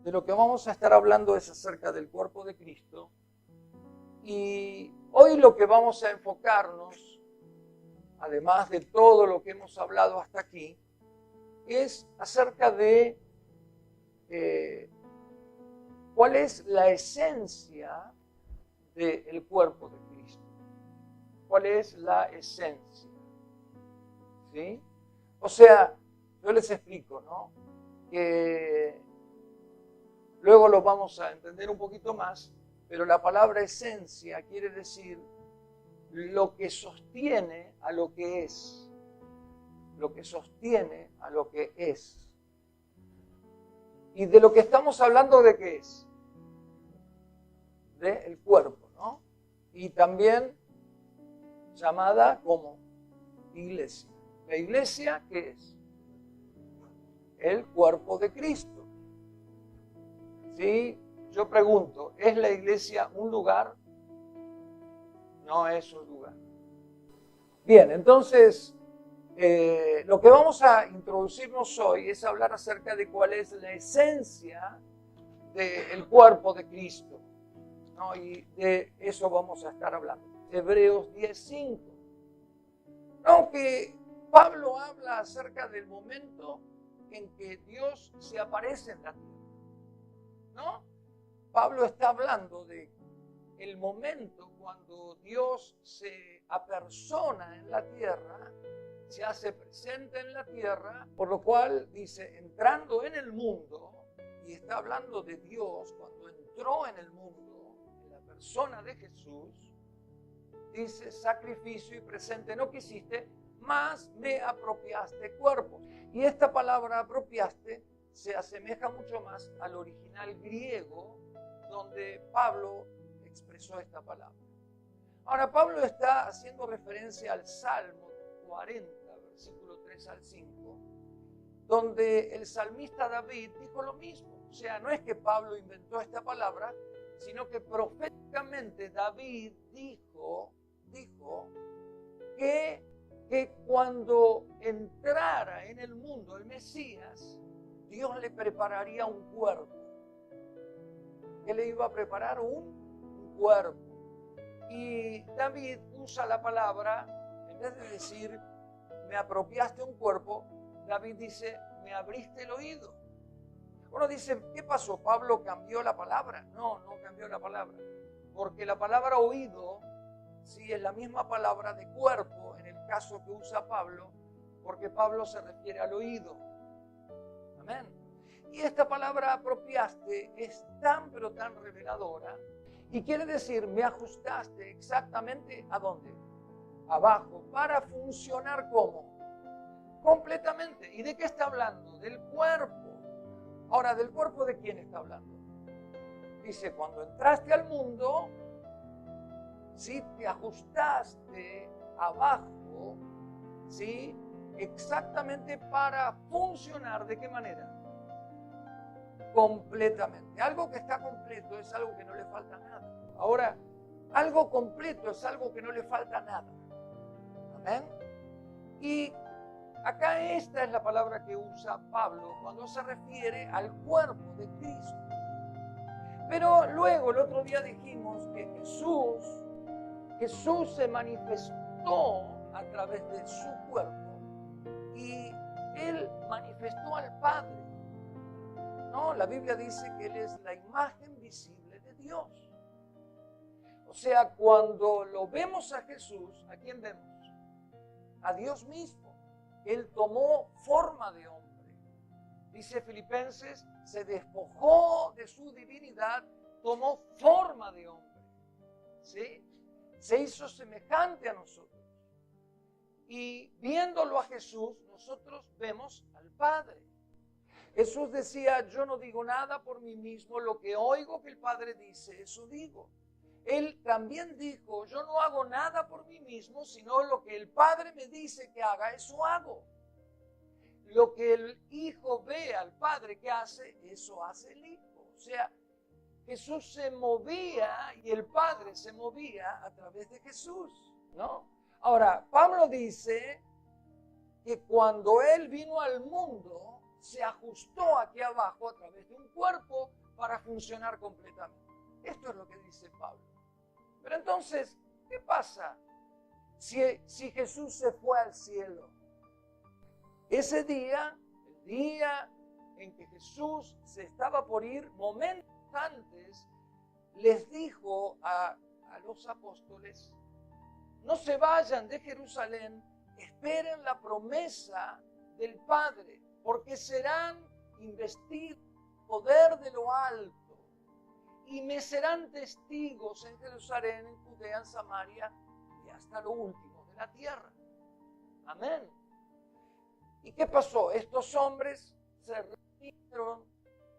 de lo que vamos a estar hablando es acerca del cuerpo de Cristo. Y hoy lo que vamos a enfocarnos, además de todo lo que hemos hablado hasta aquí, es acerca de cuál es la esencia del cuerpo de Cristo. ¿Cuál es la esencia? ¿Sí? O sea, yo les explico, ¿no? Que luego lo vamos a entender un poquito más, pero la palabra esencia quiere decir lo que sostiene a lo que es. Lo que sostiene a lo que es. Y de lo que estamos hablando, ¿de qué es? Del cuerpo, ¿no? Y también llamada como iglesia. ¿La iglesia qué es? El cuerpo de Cristo. ¿Sí? Yo pregunto, ¿es la iglesia un lugar? No es un lugar. Bien, entonces, lo que vamos a introducirnos hoy es hablar acerca de cuál es la esencia del cuerpo de Cristo, ¿no? Y de eso vamos a estar hablando. Hebreos 10:5. Aunque Pablo habla acerca del momento en que Dios se aparece en la tierra, ¿no? Pablo está hablando de el momento cuando Dios se apersona en la tierra, se hace presente en la tierra, por lo cual dice, entrando en el mundo, y está hablando de Dios cuando entró en el mundo, en la persona de Jesús, dice, sacrificio y presente no quisiste, mas me apropiaste cuerpo. Y esta palabra apropiaste se asemeja mucho más al original griego donde Pablo expresó esta palabra. Ahora, Pablo está haciendo referencia al Salmo 40, versículo 3 al 5, donde el salmista David dijo lo mismo. O sea, no es que Pablo inventó esta palabra, sino que proféticamente David dijo que cuando entrara en el mundo el Mesías, Dios le prepararía un cuerpo. Que le iba a preparar un cuerpo. Y David usa la palabra, en vez de decir, me apropiaste un cuerpo, David dice, me abriste el oído. Uno dice, ¿qué pasó? ¿Pablo cambió la palabra? No, no cambió la palabra. Porque la palabra oído, sí, es la misma palabra de cuerpo, en el caso que usa Pablo, porque Pablo se refiere al oído. Amén. Y esta palabra apropiaste es tan pero tan reveladora y quiere decir me ajustaste exactamente ¿a dónde? Abajo, para funcionar ¿cómo? Completamente. ¿Y de qué está hablando? Del cuerpo. Ahora, ¿del cuerpo de quién está hablando? Dice, cuando entraste al mundo, ¿sí? Te ajustaste abajo, ¿sí? Exactamente para funcionar. ¿De qué manera? Completamente. Algo que está completo es algo que no le falta nada. Ahora, algo completo es algo que no le falta nada. Amén. Y acá esta es la palabra que usa Pablo cuando se refiere al cuerpo de Cristo. Pero luego el otro día dijimos que Jesús se manifestó a través de su cuerpo y Él manifestó al Padre. No, la Biblia dice que Él es la imagen visible de Dios. O sea, cuando lo vemos a Jesús, ¿a quién vemos? A Dios mismo. Él tomó forma de hombre. Dice Filipenses, se despojó de su divinidad, tomó forma de hombre. ¿Sí? Se hizo semejante a nosotros. Y viéndolo a Jesús, nosotros vemos al Padre. Jesús decía, yo no digo nada por mí mismo, lo que oigo que el Padre dice, eso digo. Él también dijo, yo no hago nada por mí mismo, sino lo que el Padre me dice que haga, eso hago. Lo que el Hijo ve al Padre que hace, eso hace el Hijo. O sea, Jesús se movía y el Padre se movía a través de Jesús, ¿no? Ahora, Pablo dice que cuando Él vino al mundo, se ajustó aquí abajo a través de un cuerpo para funcionar completamente. Esto es lo que dice Pablo. Pero entonces, ¿qué pasa si Jesús se fue al cielo? Ese día, el día en que Jesús se estaba por ir, momentos antes, les dijo a los apóstoles: no se vayan de Jerusalén, esperen la promesa del Padre, porque serán investidos con poder de lo alto y me serán testigos en Jerusalén, en Judea, en Samaria y hasta lo último de la tierra. Amén. ¿Y qué pasó? Estos hombres se reunieron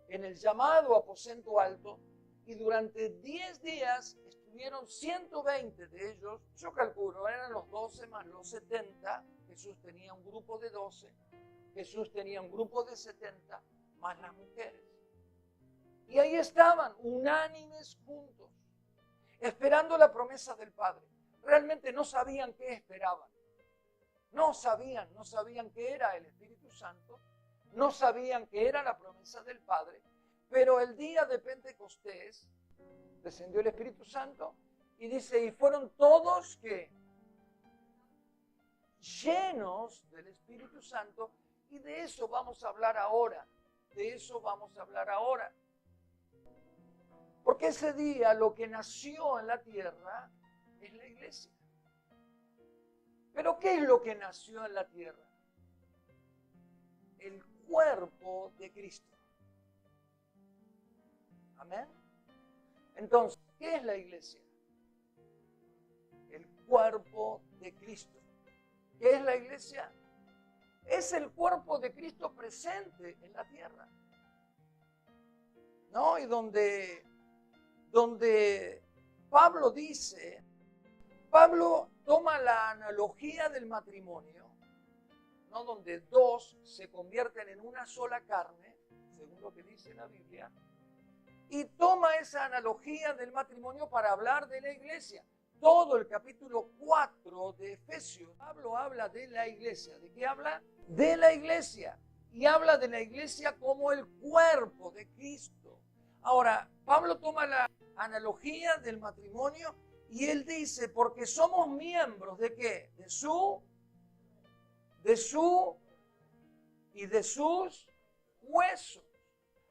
en el llamado aposento alto y durante 10 días estuvieron 120 de ellos. Yo calculo, eran los 12 más los 70. Jesús tenía un grupo de 12. Jesús tenía un grupo de 70 más las mujeres. Y ahí estaban, unánimes juntos, esperando la promesa del Padre. Realmente no sabían qué esperaban. No sabían qué era el Espíritu Santo, no sabían qué era la promesa del Padre, pero el día de Pentecostés descendió el Espíritu Santo y dice, y fueron todos que llenos del Espíritu Santo, y de eso vamos a hablar ahora, Porque ese día lo que nació en la tierra es la iglesia. ¿Pero qué es lo que nació en la tierra? El cuerpo de Cristo. Amén. Entonces, ¿qué es la iglesia? El cuerpo de Cristo. ¿Qué es la iglesia? Es el cuerpo de Cristo presente en la tierra. ¿No? Y donde Pablo dice, Pablo toma la analogía del matrimonio, ¿no? Donde dos se convierten en una sola carne, según lo que dice la Biblia, y toma esa analogía del matrimonio para hablar de la iglesia. Todo el capítulo 4 de Efesios, Pablo habla de la iglesia. ¿De qué habla? De la iglesia. Y habla de la iglesia como el cuerpo de Cristo. Ahora, Pablo toma la analogía del matrimonio y él dice, porque somos miembros ¿de qué? De su y de sus huesos.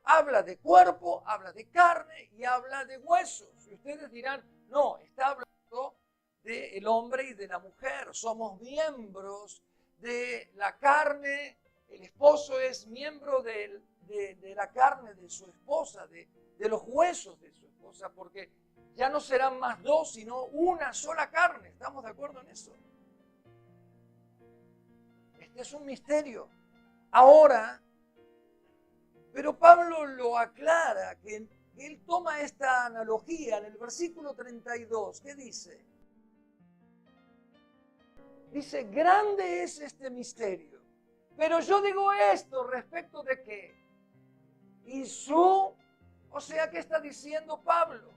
Habla de cuerpo, habla de carne y habla de huesos. Y ustedes dirán, no, está hablando del hombre y de la mujer. Somos miembros de la carne. El esposo es miembro de la carne de su esposa, de los huesos de su esposa, porque ya no serán más dos, sino una sola carne. ¿Estamos de acuerdo en eso? Este es un misterio. Ahora, pero Pablo lo aclara, que él toma esta analogía en el versículo 32. ¿Qué dice? Dice, grande es este misterio. Pero yo digo esto respecto de qué. O sea, ¿qué está diciendo Pablo?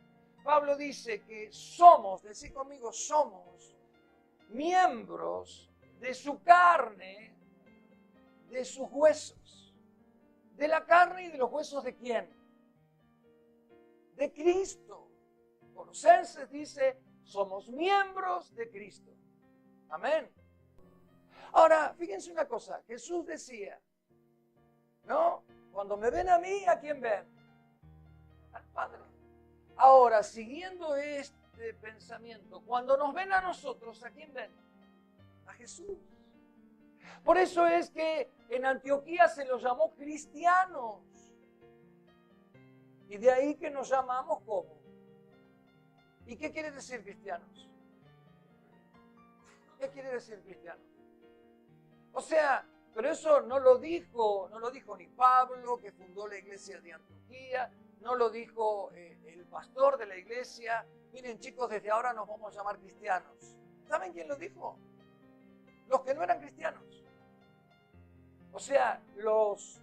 Pablo dice que somos, decid conmigo, somos miembros de su carne, de sus huesos. ¿De la carne y de los huesos de quién? De Cristo. Colosenses dice, somos miembros de Cristo. Amén. Ahora, fíjense una cosa, Jesús decía, ¿no? Cuando me ven a mí, ¿a quién ven? Al Padre. Ahora, siguiendo este pensamiento, cuando nos ven a nosotros, ¿a quién ven? A Jesús. Por eso es que en Antioquía se los llamó cristianos. Y de ahí que nos llamamos ¿cómo? ¿Y qué quiere decir cristianos? ¿Qué quiere decir cristianos? O sea, pero eso no lo dijo ni Pablo, que fundó la iglesia de Antioquía, no lo dijo el pastor de la iglesia. Miren, chicos, desde ahora nos vamos a llamar cristianos. ¿Saben quién lo dijo? Los que no eran cristianos. O sea, los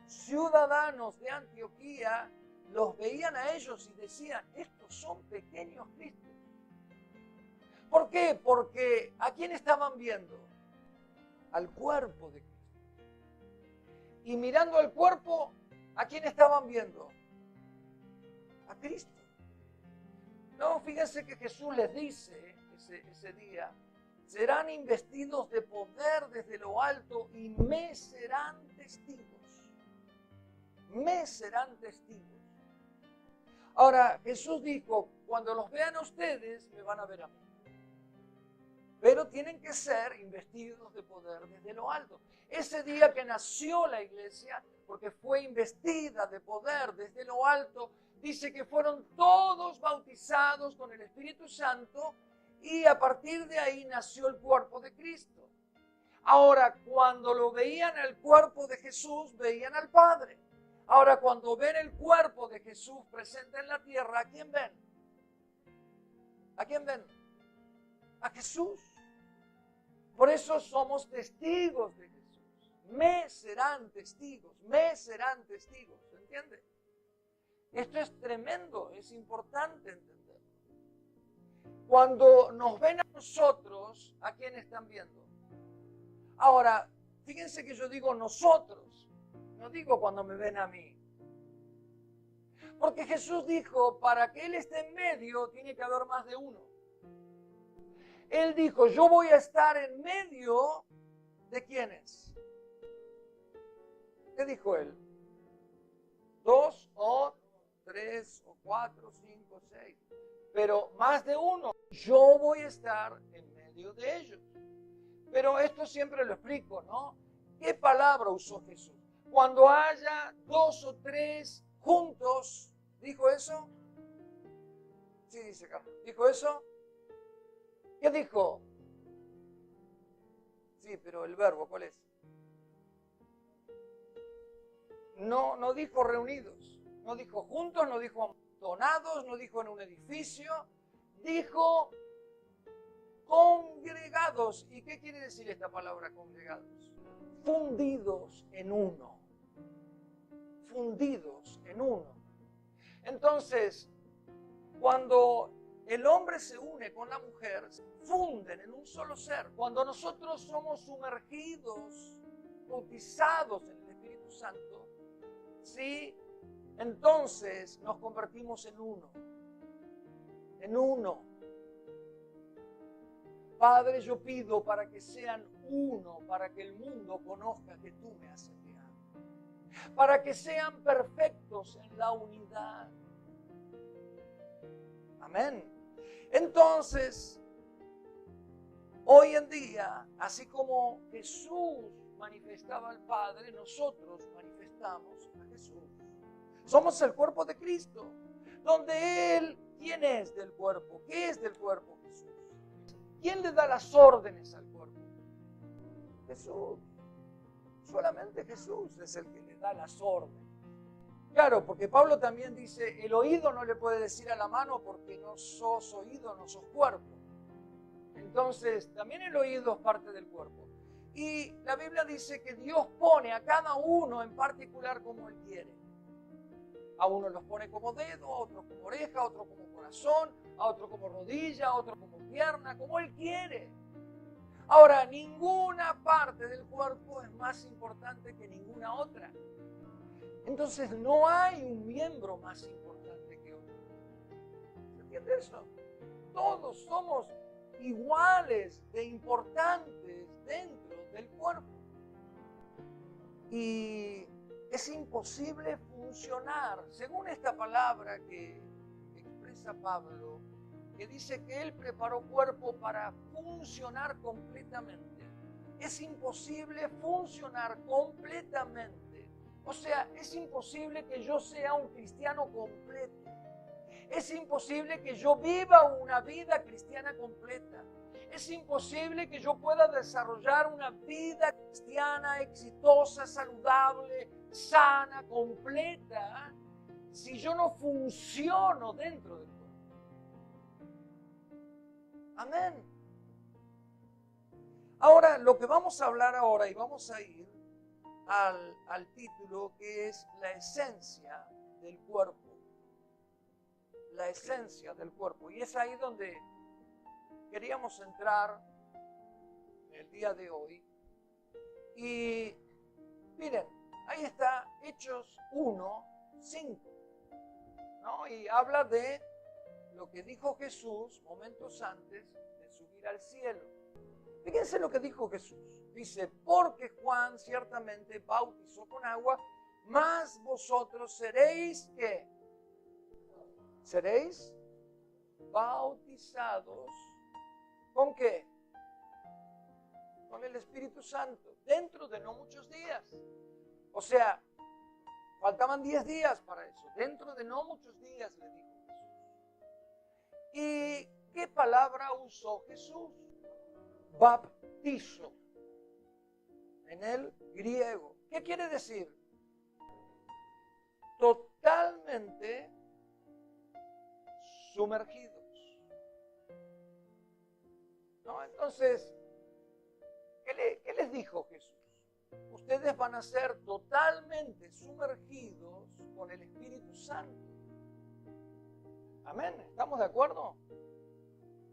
ciudadanos de Antioquía los veían a ellos y decían, estos son pequeños cristos. ¿Por qué? Porque ¿a quién estaban viendo? Al cuerpo de Cristo. Y mirando al cuerpo, ¿a quién estaban viendo? A Cristo. No, fíjense que Jesús les dice ese día, serán investidos de poder desde lo alto y me serán testigos. Me serán testigos. Ahora, Jesús dijo, cuando los vean a ustedes, me van a ver a mí. Pero tienen que ser investidos de poder desde lo alto. Ese día que nació la iglesia, porque fue investida de poder desde lo alto, dice que fueron todos bautizados con el Espíritu Santo y a partir de ahí nació el cuerpo de Cristo. Ahora, cuando lo veían el cuerpo de Jesús, veían al Padre. Ahora, cuando ven el cuerpo de Jesús presente en la tierra, ¿a quién ven? ¿A quién ven? A Jesús. Por eso somos testigos de Jesús. Me serán testigos, me serán testigos. ¿Se entiende? Esto es tremendo, es importante entenderlo. Cuando nos ven a nosotros, ¿a quién están viendo? Ahora, fíjense que yo digo nosotros, no digo cuando me ven a mí. Porque Jesús dijo, para que Él esté en medio, tiene que haber más de uno. Él dijo, yo voy a estar en medio de ¿quiénes? ¿Qué dijo Él? 2 o 3 o 4, 5, 6. Pero más de uno. Yo voy a estar en medio de ellos. Pero esto siempre lo explico, ¿no? ¿Qué palabra usó Jesús? Cuando haya 2 o 3 juntos, ¿dijo eso? Sí, dice Carlos. ¿Dijo eso? ¿Qué dijo? Sí, pero el verbo, ¿cuál es? No dijo reunidos, no dijo juntos, no dijo amontonados, no dijo en un edificio, dijo congregados. ¿Y qué quiere decir esta palabra congregados? Fundidos en uno. Fundidos en uno. Entonces, cuando el hombre se une con la mujer, se funden en un solo ser. Cuando nosotros somos sumergidos, bautizados en el Espíritu Santo, ¿sí? Entonces nos convertimos en uno. En uno. Padre, yo pido para que sean uno, para que el mundo conozca que tú me has enviado. Para que sean perfectos en la unidad. Amén. Entonces, hoy en día, así como Jesús manifestaba al Padre, nosotros manifestamos a Jesús. Somos el cuerpo de Cristo, donde Él, ¿quién es del cuerpo? ¿Qué es del cuerpo? Jesús. ¿Quién le da las órdenes al cuerpo? Jesús. Solamente Jesús es el que le da las órdenes. Claro, porque Pablo también dice, el oído no le puede decir a la mano porque no sos oído, no sos cuerpo. Entonces, también el oído es parte del cuerpo. Y la Biblia dice que Dios pone a cada uno en particular como Él quiere. A uno los pone como dedo, a otro como oreja, a otro como corazón, a otro como rodilla, a otro como pierna, como Él quiere. Ahora, ninguna parte del cuerpo es más importante que ninguna otra. Entonces no hay un miembro más importante que otro. ¿Se entiende eso? Todos somos iguales de importantes dentro del cuerpo. Y es imposible funcionar, según esta palabra que expresa Pablo, que dice que Él preparó cuerpo para funcionar completamente. Es imposible funcionar completamente. O sea, es imposible que yo sea un cristiano completo. Es imposible que yo viva una vida cristiana completa. Es imposible que yo pueda desarrollar una vida cristiana exitosa, saludable, sana, completa, si yo no funciono dentro del cuerpo. Amén. Ahora, lo que vamos a hablar ahora, y vamos a ir al título, que es la esencia del cuerpo. La esencia del cuerpo. Y es ahí donde queríamos entrar el día de hoy. Y miren, hay Hechos 1:5, ¿no? Y habla de lo que dijo Jesús momentos antes de subir al cielo. Fíjense lo que dijo Jesús. Dice, porque Juan ciertamente bautizó con agua, mas vosotros seréis, ¿qué? Seréis bautizados, ¿con qué? Con el Espíritu Santo, dentro de no muchos días. O sea, faltaban 10 días para eso, dentro de no muchos días, le dijo Jesús. ¿Y qué palabra usó Jesús? Baptizo, en el griego. ¿Qué quiere decir? Totalmente sumergidos, ¿no? Entonces, ¿qué les dijo Jesús? Ustedes van a ser totalmente sumergidos con el Espíritu Santo. Amén, ¿estamos de acuerdo?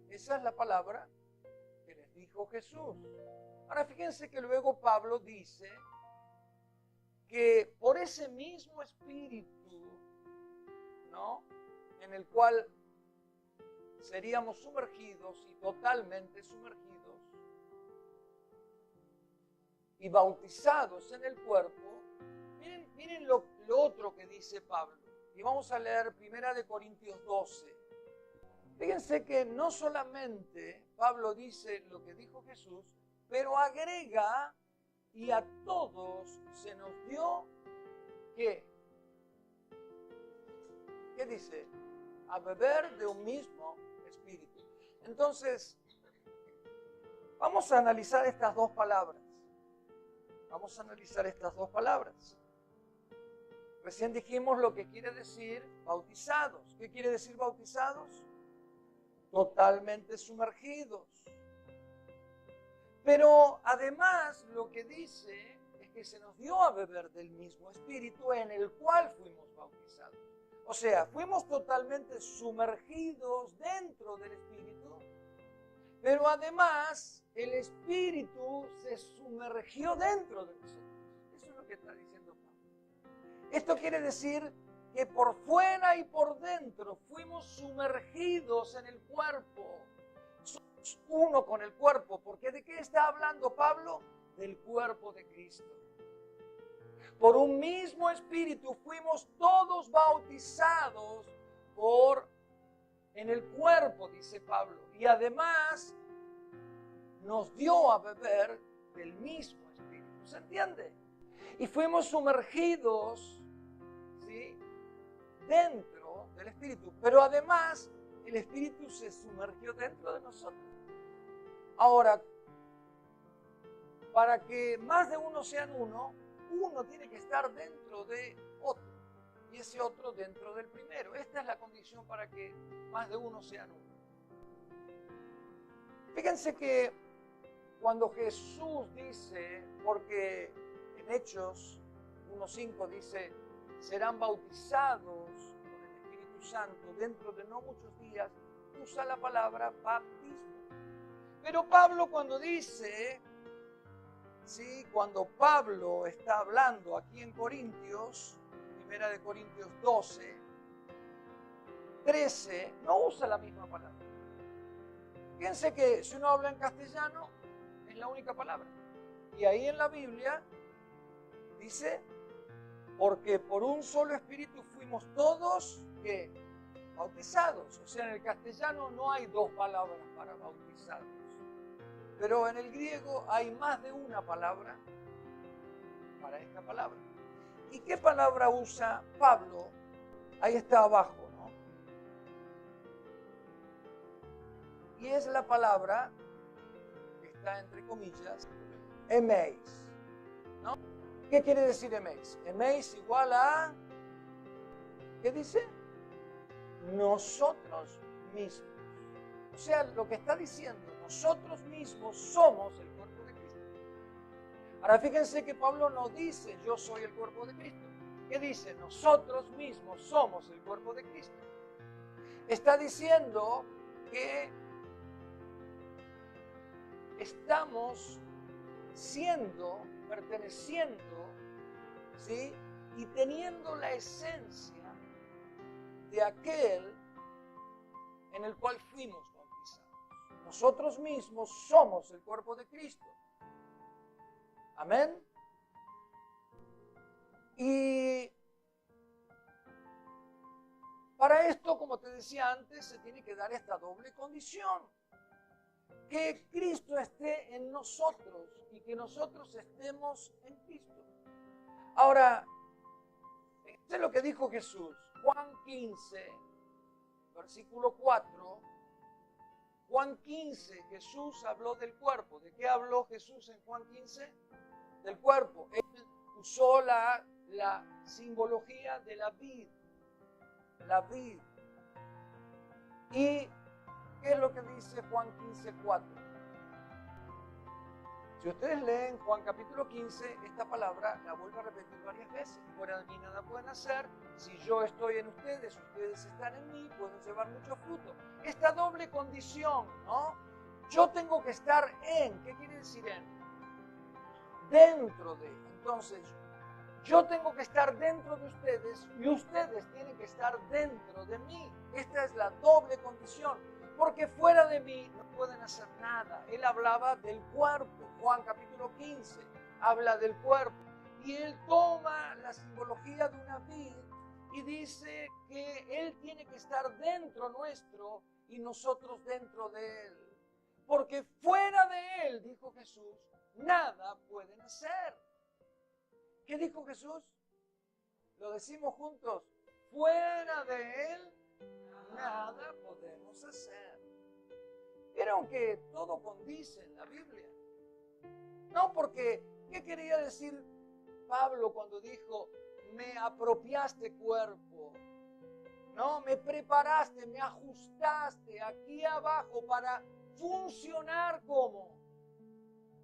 Esa es la palabra que les dijo Jesús. Ahora fíjense que luego Pablo dice que por ese mismo Espíritu, ¿no?, en el cual seríamos sumergidos y totalmente sumergidos y bautizados en el cuerpo. Miren lo otro que dice Pablo. Y vamos a leer 1 Corintios 12. Fíjense que no solamente Pablo dice lo que dijo Jesús, pero agrega, y a todos se nos dio, ¿qué? ¿Qué dice? A beber de un mismo espíritu. Entonces, vamos a analizar estas dos palabras. Vamos a analizar estas dos palabras. Recién dijimos lo que quiere decir bautizados. ¿Qué quiere decir bautizados? Totalmente sumergidos. Pero además lo que dice es que se nos dio a beber del mismo espíritu en el cual fuimos bautizados. O sea, fuimos totalmente sumergidos dentro del Espíritu, pero además el Espíritu se sumergió dentro de nosotros. Eso es lo que está diciendo Pablo. Esto quiere decir que por fuera y por dentro fuimos sumergidos en el cuerpo. Somos uno con el cuerpo, porque ¿de qué está hablando Pablo? Del cuerpo de Cristo. Por un mismo Espíritu fuimos todos bautizados en el cuerpo, dice Pablo. Y además nos dio a beber del mismo Espíritu. ¿Se entiende? Y fuimos sumergidos, ¿sí?, dentro del Espíritu. Pero además el Espíritu se sumergió dentro de nosotros. Ahora, para que más de uno sean uno tiene que estar dentro de otro, y ese otro dentro del primero. Esta es la condición para que más de uno sean uno. Fíjense que cuando Jesús dice, porque en Hechos 1:5 dice, serán bautizados con el Espíritu Santo dentro de no muchos días, usa la palabra bautismo. Pero Pablo cuando dice, ¿sí?, cuando Pablo está hablando aquí en Corintios, 1 Corintios 12, 13, no usa la misma palabra. Fíjense que si uno habla en castellano, es la única palabra. Y ahí en la Biblia dice, porque por un solo espíritu fuimos todos, ¿qué?, bautizados. O sea, en el castellano no hay dos palabras para bautizados. Pero en el griego hay más de una palabra para esta palabra. ¿Y qué palabra usa Pablo? Ahí está abajo, ¿no? Y es la palabra que está entre comillas, emeis, ¿no? ¿Qué quiere decir emeis? Emeis igual a, ¿qué dice? Nosotros mismos. O sea, lo que está diciendo, nosotros mismos somos el cuerpo de Cristo. Ahora fíjense que Pablo no dice yo soy el cuerpo de Cristo. ¿Qué dice? Nosotros mismos somos el cuerpo de Cristo. Está diciendo que estamos perteneciendo, ¿sí?, y teniendo la esencia de aquel en el cual fuimos bautizados. Nosotros mismos somos el cuerpo de Cristo. Amén. Y para esto, como te decía antes, se tiene que dar esta doble condición. Que Cristo esté en nosotros y que nosotros estemos en Cristo. Ahora, este es lo que dijo Jesús. Juan 15, versículo 4. Juan 15, Jesús habló del cuerpo. ¿De qué habló Jesús en Juan 15? Del cuerpo. Él usó la simbología de la vid. La vid. ¿Y qué es lo que dice Juan 15, 4? Si ustedes leen Juan capítulo 15, esta palabra la vuelve a repetir varias veces. Fuera de mí nada pueden hacer. Si yo estoy en ustedes, ustedes están en mí, pueden llevar mucho fruto. Esta doble condición, ¿no? Yo tengo que estar en. ¿Qué quiere decir en? Dentro de. Entonces, yo tengo que estar dentro de ustedes y ustedes tienen que estar dentro de mí. Esta es la doble condición. Porque fuera de mí no pueden hacer nada. Él hablaba del cuerpo. Juan capítulo 15 habla del cuerpo. Y él toma la simbología de una vid y dice que él tiene que estar dentro nuestro y nosotros dentro de él. Porque fuera de él, dijo Jesús, nada pueden hacer. ¿Qué dijo Jesús? Lo decimos juntos. Fuera de él, nada podemos hacer. Vieron que todo condice en la Biblia. No, porque, ¿qué quería decir Pablo cuando dijo, me apropiaste cuerpo? No, me preparaste, me ajustaste aquí abajo para funcionar como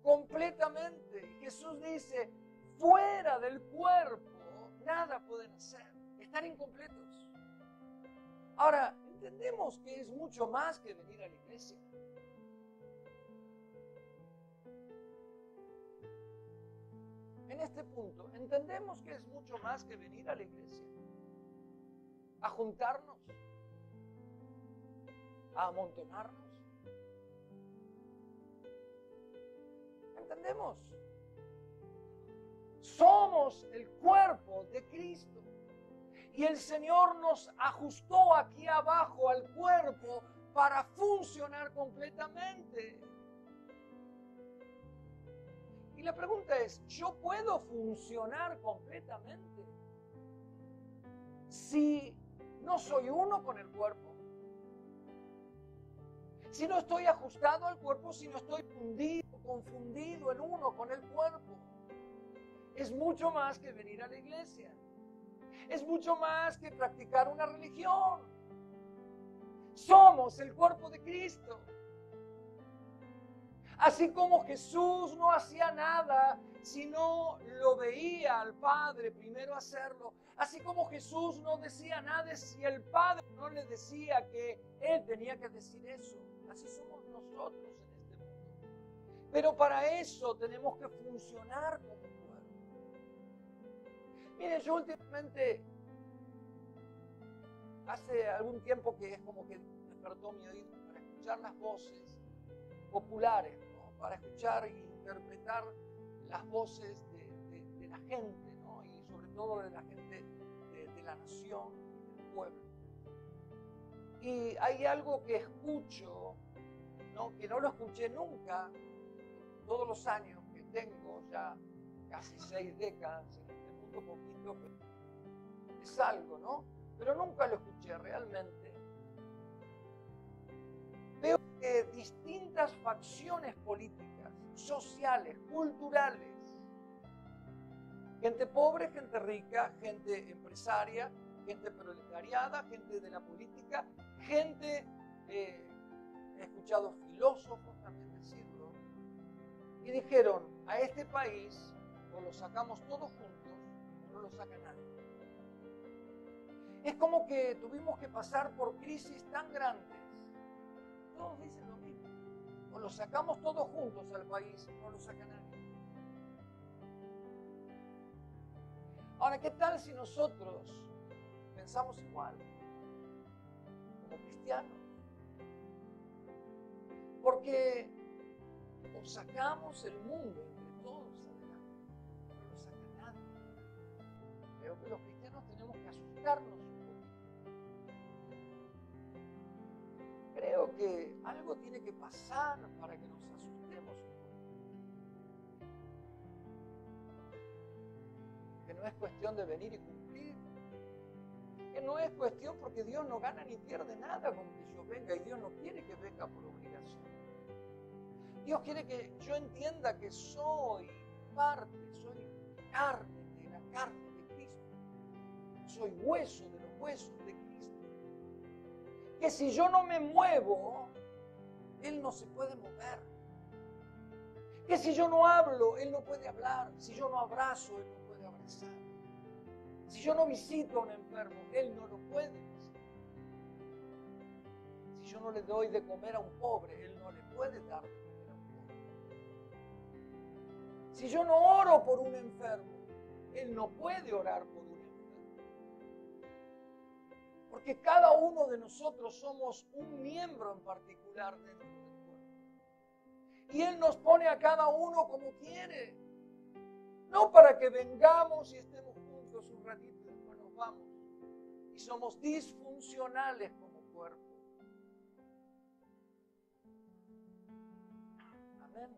completamente. Y Jesús dice, fuera del cuerpo, nada pueden hacer. Están incompletos. Ahora, entendemos que es mucho más que venir a la iglesia. En este punto, entendemos que es mucho más que venir a la iglesia. A juntarnos. A amontonarnos. ¿Entendemos? Somos el cuerpo de Cristo. Y el Señor nos ajustó aquí abajo al cuerpo para funcionar completamente. Y la pregunta es, ¿yo puedo funcionar completamente si no soy uno con el cuerpo? Si no estoy ajustado al cuerpo, si no estoy confundido en uno con el cuerpo. Es mucho más que venir a la iglesia. Es mucho más que practicar una religión. Somos el cuerpo de Cristo. Así como Jesús no hacía nada si no lo veía al Padre primero hacerlo. Así como Jesús no decía nada si el Padre no le decía que Él tenía que decir eso. Así somos nosotros en este mundo. Pero para eso tenemos que funcionar como cuerpo. Miren, yo últimamente, hace algún tiempo que es como que despertó mi oído para escuchar las voces populares, ¿no? Para escuchar e interpretar las voces de la gente, ¿no? Y sobre todo de la gente de la nación y del pueblo. Y hay algo que escucho, ¿no? Que no lo escuché nunca, todos los años que tengo, ya casi 6 décadas en este mundo, poquito, pero es algo, ¿no? Pero nunca lo escuché realmente. Veo que distintas facciones políticas, sociales, culturales, gente pobre, gente rica, gente empresaria, gente proletariada, gente de la política, gente, he escuchado filósofos también decirlo, y dijeron, a este país o lo sacamos todos juntos o no lo saca nadie. Es como que tuvimos que pasar por crisis tan grandes. Todos dicen lo mismo. O lo sacamos todos juntos al país o no lo saca nadie. Ahora, Ahora, ¿qué tal si nosotros pensamos igual como cristianos? Porque o sacamos el mundo entre todos adelante, no lo saca nadie. Creo que los cristianos tenemos que asustarnos un poquito. Creo que algo tiene que pasar para que nos asustemos un poquito. Que no es cuestión de venir y cumplir. Que no es cuestión porque Dios no gana ni pierde nada con que yo venga, y Dios no quiere que venga por obligación. Dios quiere que yo entienda que soy parte, soy carne de la carne de Cristo. Soy hueso de los huesos de Cristo. Que si yo no me muevo, Él no se puede mover. Que si yo no hablo, Él no puede hablar. Si yo no abrazo, Él no puede abrazar. Si yo no visito a un enfermo, Él no lo puede visitar. Si yo no le doy de comer a un pobre, Él no le puede dar de comer a un pobre. Si yo no oro por un enfermo, Él no puede orar por un enfermo. Porque cada uno de nosotros somos un miembro en particular dentro del cuerpo. Y Él nos pone a cada uno como quiere. No para que vengamos y estemos juntos un ratito y después nos vamos. Y somos disfuncionales como cuerpo. Amén.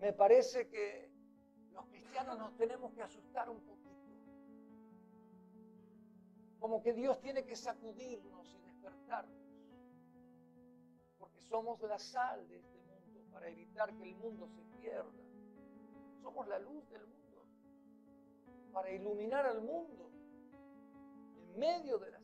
Me parece que los cristianos nos tenemos que asustar un poquito. Como que Dios tiene que sacudirnos y despertarnos. Porque somos la sal de este mundo para evitar que el mundo se pierda. Somos la luz del mundo para iluminar al mundo en medio de las